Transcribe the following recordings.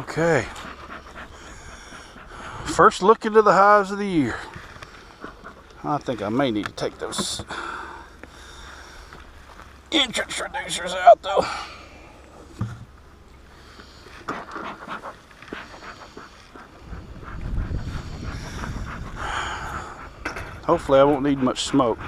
Okay. First look into the hives of the year. I think I may need to take those entrance reducers out though. Hopefully I won't need much smoke.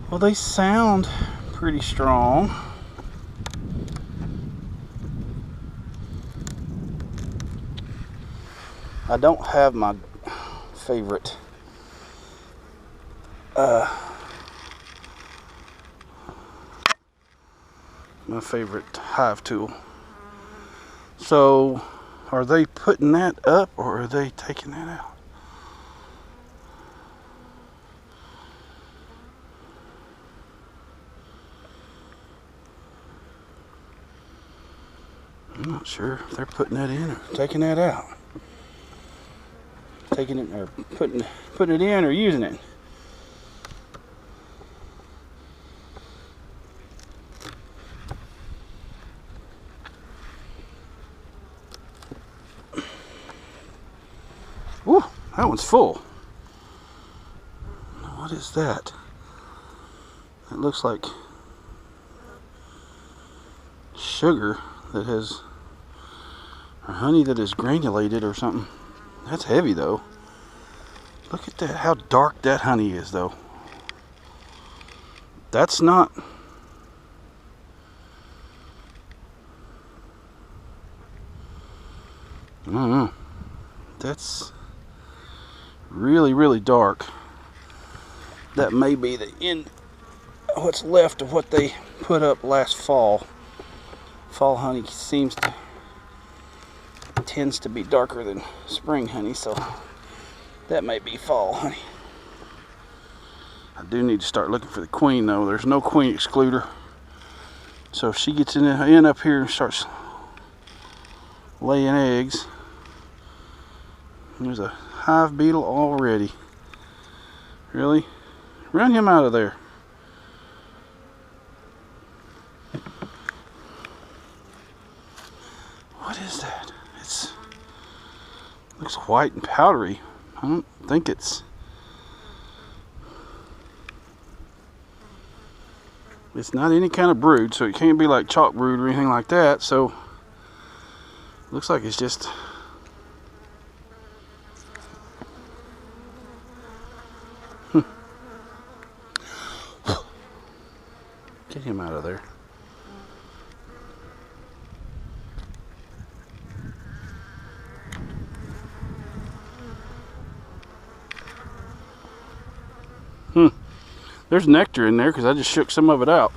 Well, they sound pretty strong. I don't have my favorite hive tool. So, are they putting that up or are they taking that out? I'm not sure if they're putting that in or taking that out. Taking it or putting it in or using it. Ooh, that one's full. What is that? It looks like sugar that has, or honey that is granulated or something. That's heavy though. Look at that, how dark that honey is though. That's not, I don't know. That's really, really dark. That may be the end, what's left of what they put up last fall. Fall honey tends to be darker than spring honey, so that may be fall honey. I do need to start looking for the queen though. There's no queen excluder. So if she gets in up here and starts laying eggs, there's a hive beetle already. Really? Run him out of there. What is that? Looks white and powdery. I don't think it's not any kind of brood, so it can't be like chalk brood or anything like that. So looks like it's just Get him out of there. There's nectar in there because I just shook some of it out.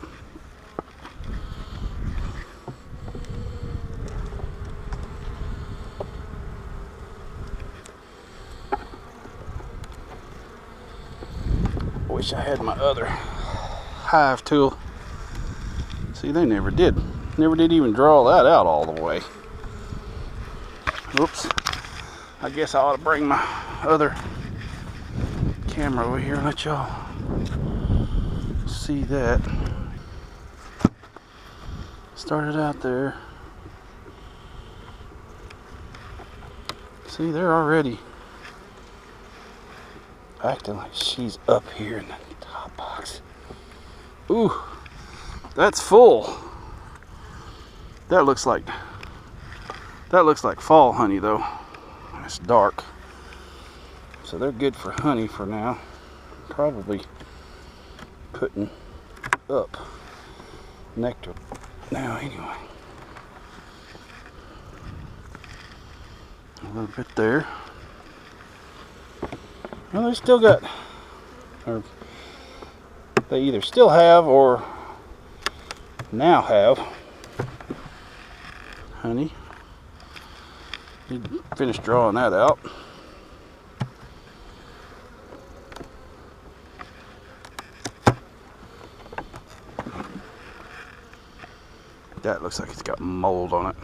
Wish I had my other hive tool. See, they never did even draw that out all the way. Oops. I guess I ought to bring my other camera over here and let y'all see that. Started out there. See, they're already acting like she's up here in the top box. Ooh, that's full. That looks like fall honey though. It's dark. So they're good for honey for now. Probably putting up nectar now anyway. A little bit there. Well, they still got, or they either still have or now have honey. Need to finish drawing that out. That looks like it's got mold on it.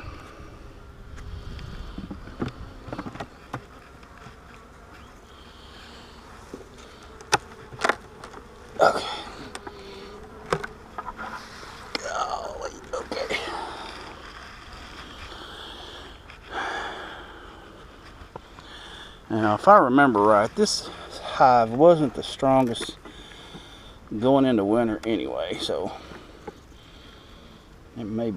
Now, if I remember right, this hive wasn't the strongest going into winter anyway, so it may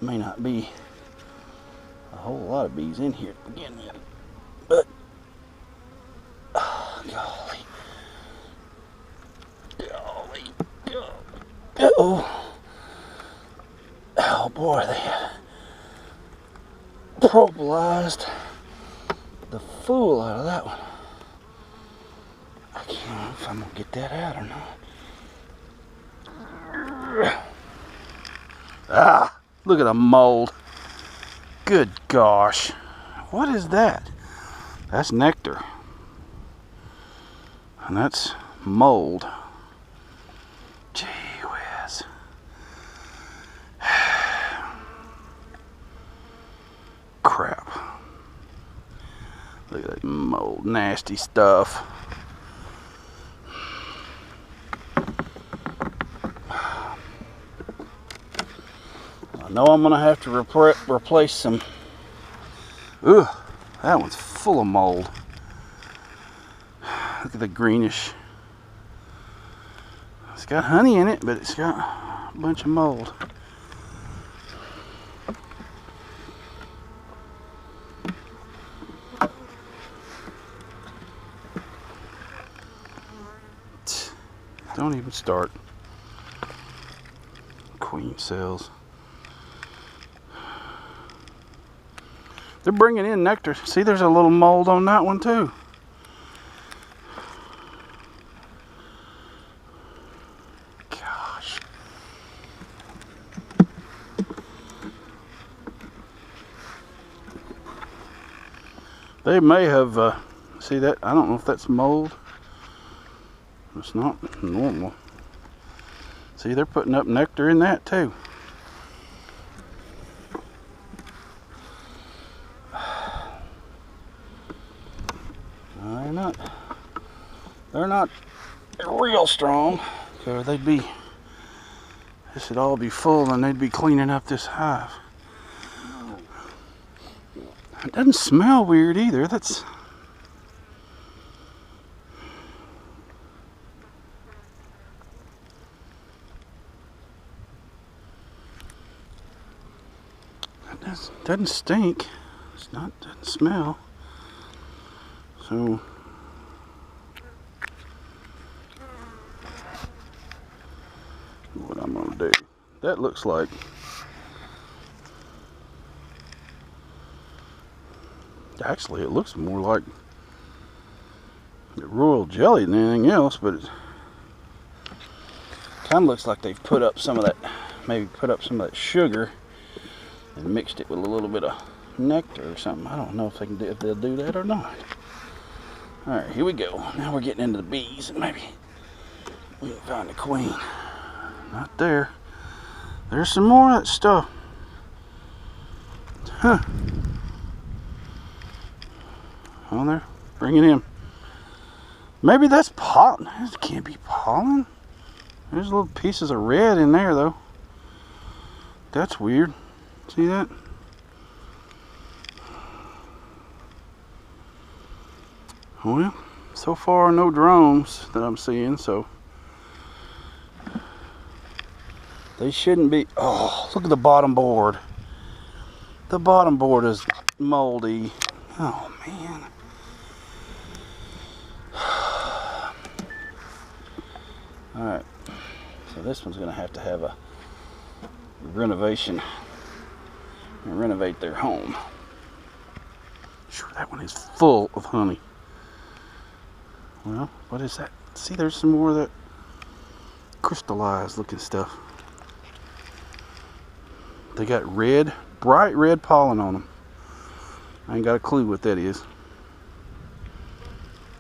not be a whole lot of bees in here to begin with. But, oh, golly. Oh boy, they have propolised the fool out of that one. I can't know if I'm gonna get that out or not. Ah, look at the mold. Good gosh. What is that? That's nectar. And that's mold. Gee whiz. Crap. Look at that mold. Nasty stuff. I know I'm going to have to replace some. Ugh, that one's full of mold. Look at the greenish. It's got honey in it, but it's got a bunch of mold. Don't even start. Queen cells. They're bringing in nectar. See, there's a little mold on that one too. Gosh. They may have, see that? I don't know if that's mold. It's not normal. See, they're putting up nectar in that too. They're not real strong, so they'd be, this would all be full and they'd be cleaning up this hive. It doesn't smell weird either. That doesn't stink. Doesn't smell. So what I'm gonna do? That looks like actually it looks more like the royal jelly than anything else, but it kind of looks like they've put up some of that, maybe put up some of that sugar and mixed it with a little bit of nectar or something. I don't know if they'll do that or not. All right, here we go. Now we're getting into the bees, and maybe we can find the queen. Not there. There's some more of that stuff. Huh. Oh, they're bringing in. Maybe that's pollen. It can't be pollen. There's little pieces of red in there, though. That's weird. See that? Well, so far no drones that I'm seeing, so they shouldn't be. Oh, look at the bottom board. The bottom board is moldy. Oh man. Alright, so this one's gonna have a renovation and renovate their home. Sure, that one is full of honey. Well, what is that? See, there's some more of that crystallized looking stuff. They got red, bright red pollen on them. I ain't got a clue what that is.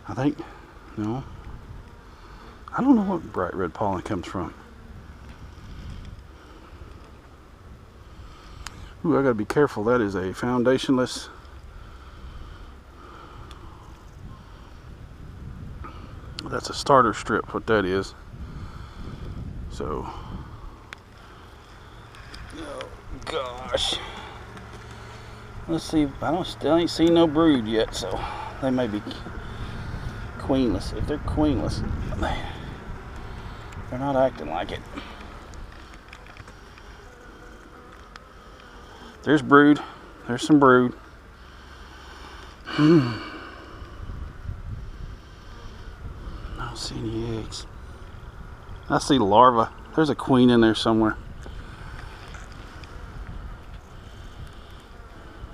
I think, no. I don't know what bright red pollen comes from. Ooh, I gotta be careful. That is a foundationless. That's a starter strip, what that is. So, oh gosh. Let's see. Still ain't seen no brood yet, so they may be queenless. If they're queenless, they're not acting like it. There's brood. There's some brood. I don't see any eggs. I see larvae. There's a queen in there somewhere.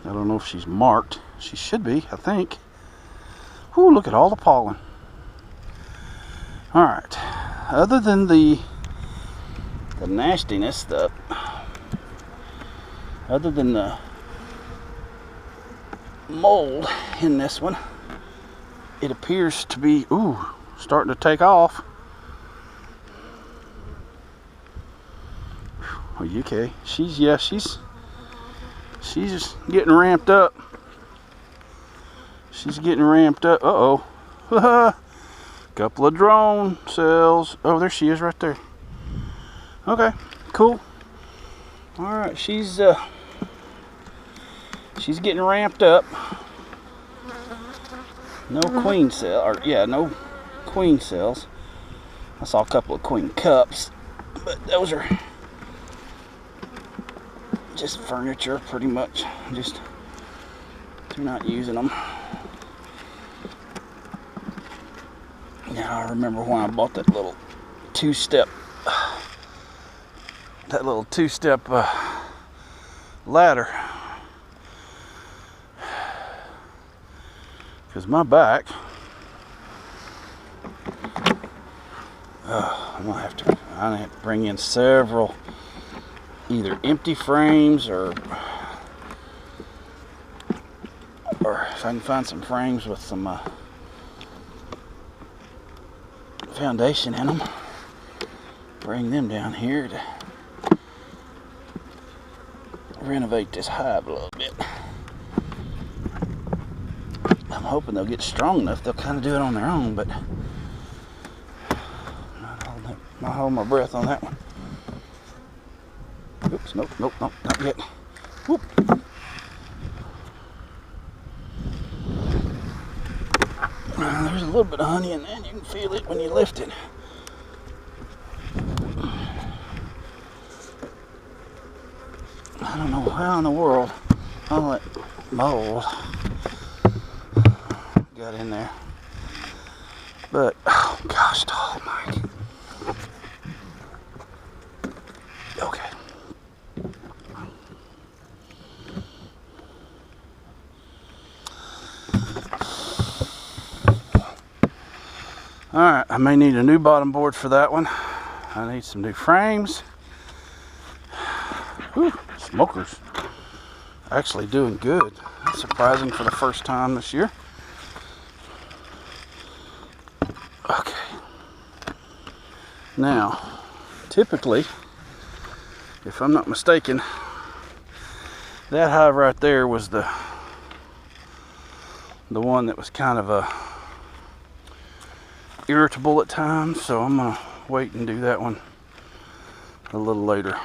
I don't know if she's marked. She should be, I think. Ooh, look at all the pollen. Alright. Other than the nastiness, other than the mold in this one, it appears to be, starting to take off. Are you okay? She's getting ramped up. She's getting ramped up. Uh-oh. Couple of drone cells. Oh, there she is right there. Okay, cool. Alright, she's getting ramped up. No queen cell, no queen cells. I saw a couple of queen cups, but those are just furniture, pretty much. Just they're not using them. Now I remember when I bought that little two-step ladder, because my back, I'm gonna have to bring in several either empty frames or if I can find some frames with some foundation in them, bring them down here to renovate this hive a little bit. I'm hoping they'll get strong enough they'll kind of do it on their own, but I'm not holding my breath on that one. Oops, nope, not yet. Whoop. There's a little bit of honey in there, and you can feel it when you lift it. I don't know how in the world all that mold got in there, but oh gosh almighty. Okay. Alright, I may need a new bottom board for that one. I need some new frames. Whew, smokers actually doing good. That's surprising for the first time this year. Okay. Now, typically, if I'm not mistaken, that hive right there was the one that was kind of irritable at times, so I'm gonna wait and do that one a little later.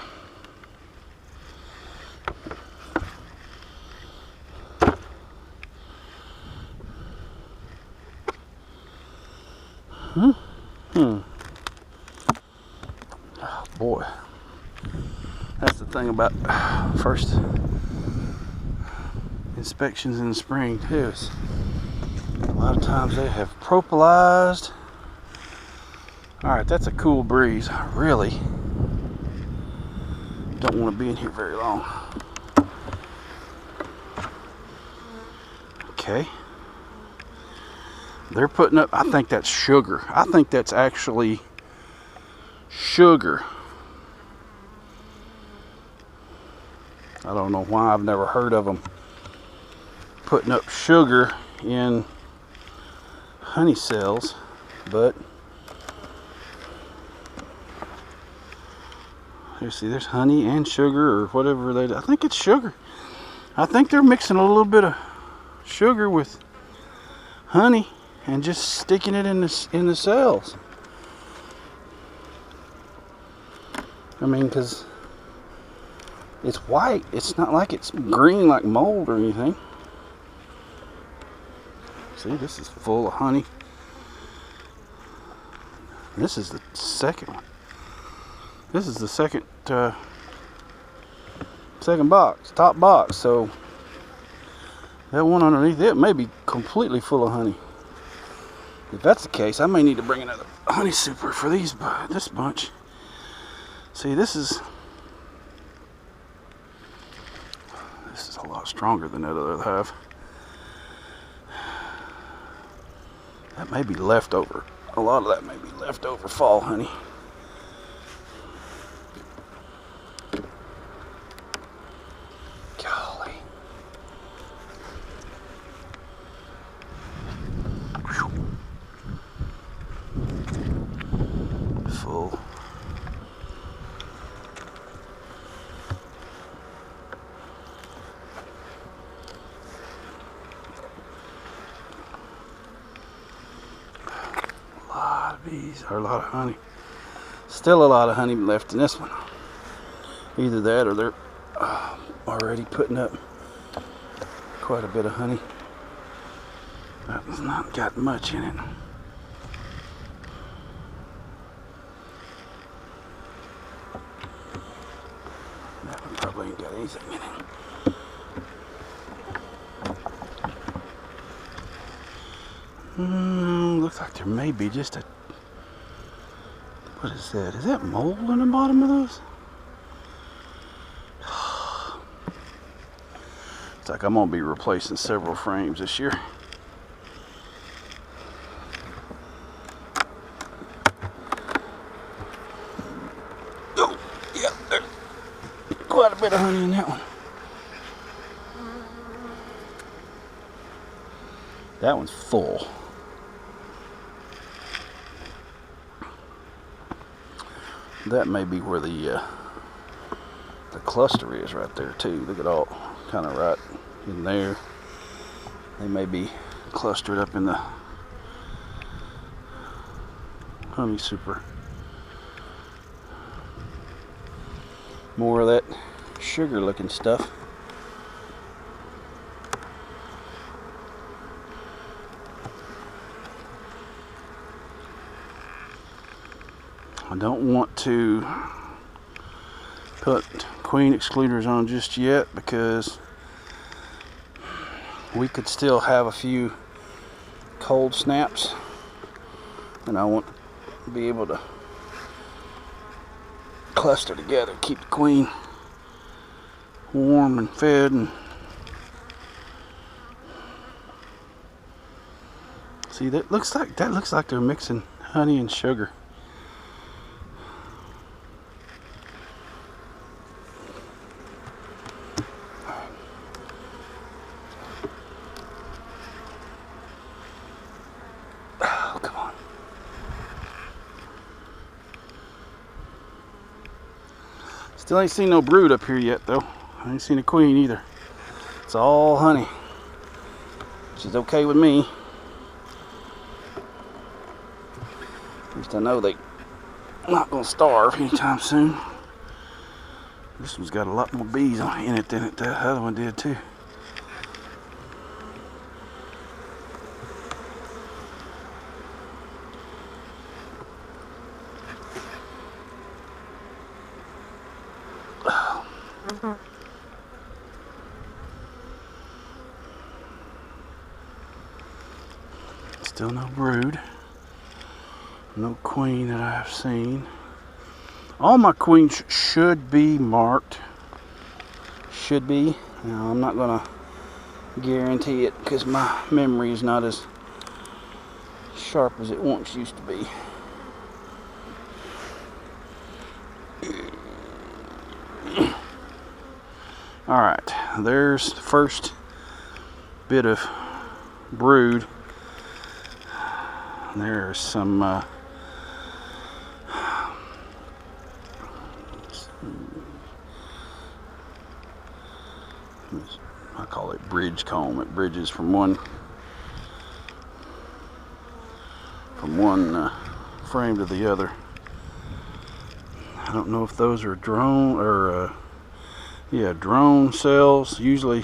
Oh boy, that's the thing about first inspections in the spring too, is a lot of times they have propolized. Alright, that's a cool breeze. I really don't want to be in here very long. Okay. They're putting up, I think that's sugar. I think that's actually sugar. I don't know why I've never heard of them putting up sugar in honey cells, but you see there's honey and sugar or whatever I think it's sugar. I think they're mixing a little bit of sugar with honey and just sticking it in the cells. I mean, because It's white. It's not like it's green like mold or anything. See, this is full of honey. This is the second one. This is the second box, top box. So that one underneath it may be completely full of honey. If that's the case, I may need to bring another honey super for this bunch. See, this is a lot stronger than that other hive. That may be leftover. A lot of that may be leftover fall honey. Golly. Full. A lot of bees, or a lot of honey. Still a lot of honey left in this one. Either that or they're already putting up quite a bit of honey. That one's not got much in it. That one probably ain't got anything in it. Looks like there may be just a... What is that? Is that mold in the bottom of those? It's like I'm gonna be replacing several frames this year. Oh, yeah, there's quite a bit of honey in that one. That one's full. That may be where the cluster is right there too. Look at all kind of right in there. They may be clustered up in the honey super. More of that sugar looking stuff. I don't want to put queen excluders on just yet because we could still have a few cold snaps, and I want to be able to cluster together, keep the queen warm and fed. And see, that looks like they're mixing honey and sugar. Still ain't seen no brood up here yet though. I ain't seen a queen either. It's all honey, which is okay with me. At least I know they're not gonna starve anytime soon. This one's got a lot more bees in it than that other one did too. Still no brood, no queen that I have seen. All my queens should be marked. Should be. Now, I'm not gonna guarantee it because my memory is not as sharp as it once used to be. Alright, there's the first bit of brood. There's some I call it bridge comb. It bridges from one frame to the other. I don't know if those are drone or Yeah, drone cells. Usually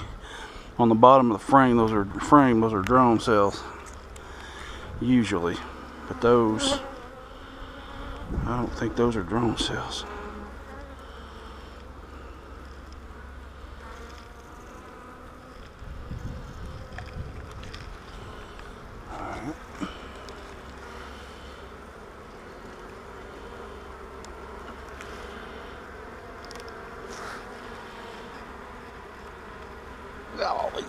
on the bottom of the frame, those are drone cells. Usually, but those, I don't think those are drone cells. Golly.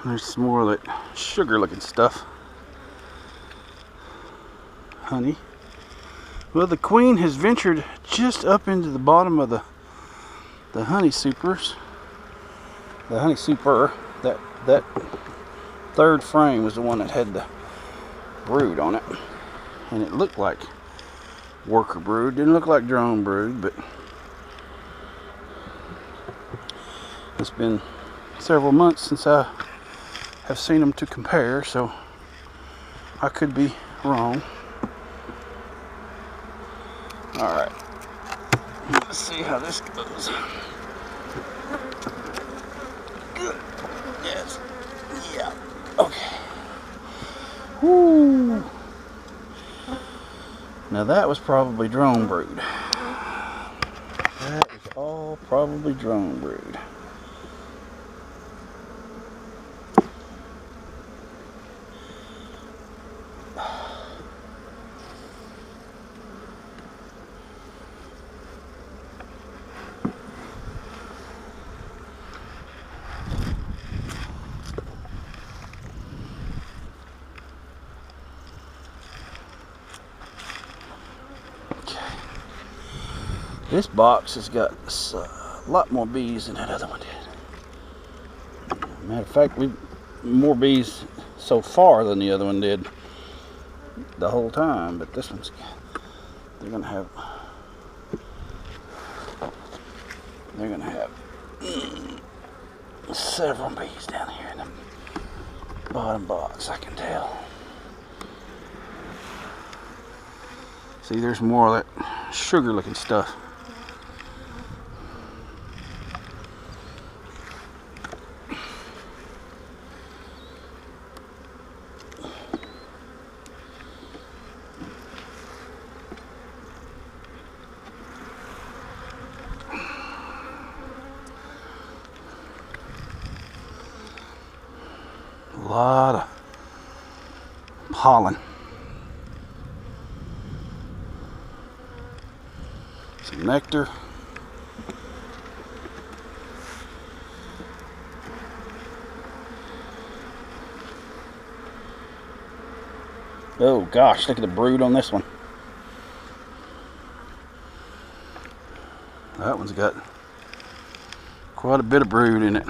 There's some more of that sugar looking stuff. Honey. Well, the queen has ventured just up into the bottom of the honey supers. The honey super. That third frame was the one that had the brood on it, and it looked like worker brood. Didn't look like drone brood, but it's been several months since I have seen them to compare, so I could be wrong. All right, let's see how this goes. Good. Yes. Yeah. Okay. Woo. Now that was probably drone brood. That is all probably drone brood. This box has got a lot more bees than that other one did. Matter of fact, we've more bees so far than the other one did the whole time. But this one's, they're gonna have several bees down here in the bottom box, I can tell. See, there's more of that sugar looking stuff. A lot of pollen. Some nectar. Oh gosh, look at the brood on this one. That one's got quite a bit of brood in it.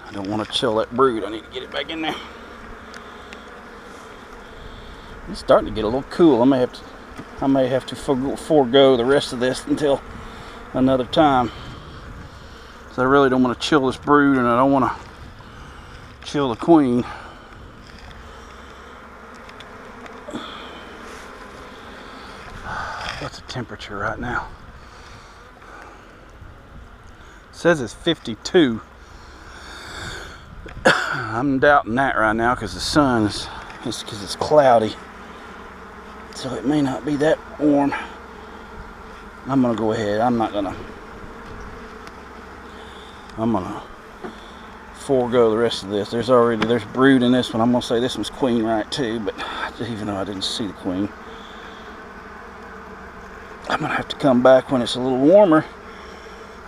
I don't want to chill that brood. I need to get it back in there. It's starting to get a little cool. I may have to forego the rest of this until another time. So I really don't want to chill this brood, and I don't want to chill the queen. What's the temperature right now? It says it's 52. I'm doubting that right now because the sun is, because it's cloudy. So it may not be that warm. I'm gonna go ahead. I'm gonna forego the rest of this. There's brood in this one. I'm gonna say this one's queen right too, but even though I didn't see the queen, I'm gonna have to come back when it's a little warmer.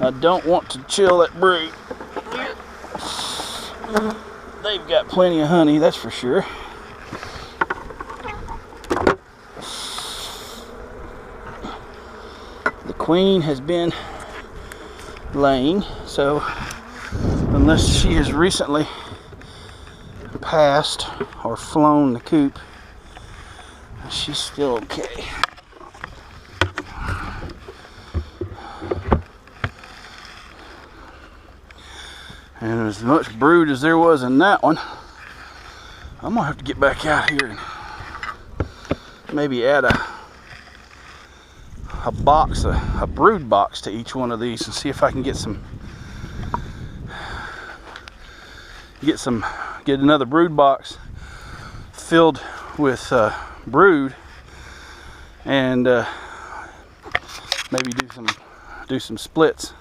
I don't want to chill that brood. They've got plenty of honey, that's for sure. The queen has been laying, so unless she has recently passed or flown the coop, she's still okay. And as much brood as there was in that one, I'm gonna have to get back out here and maybe add a box, a brood box to each one of these and see if I can get another brood box filled with brood, and maybe do some splits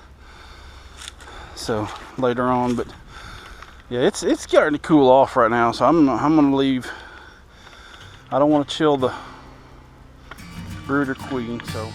so later on. But yeah, it's starting to cool off right now, so I'm gonna leave. I don't want to chill the brooder queen, so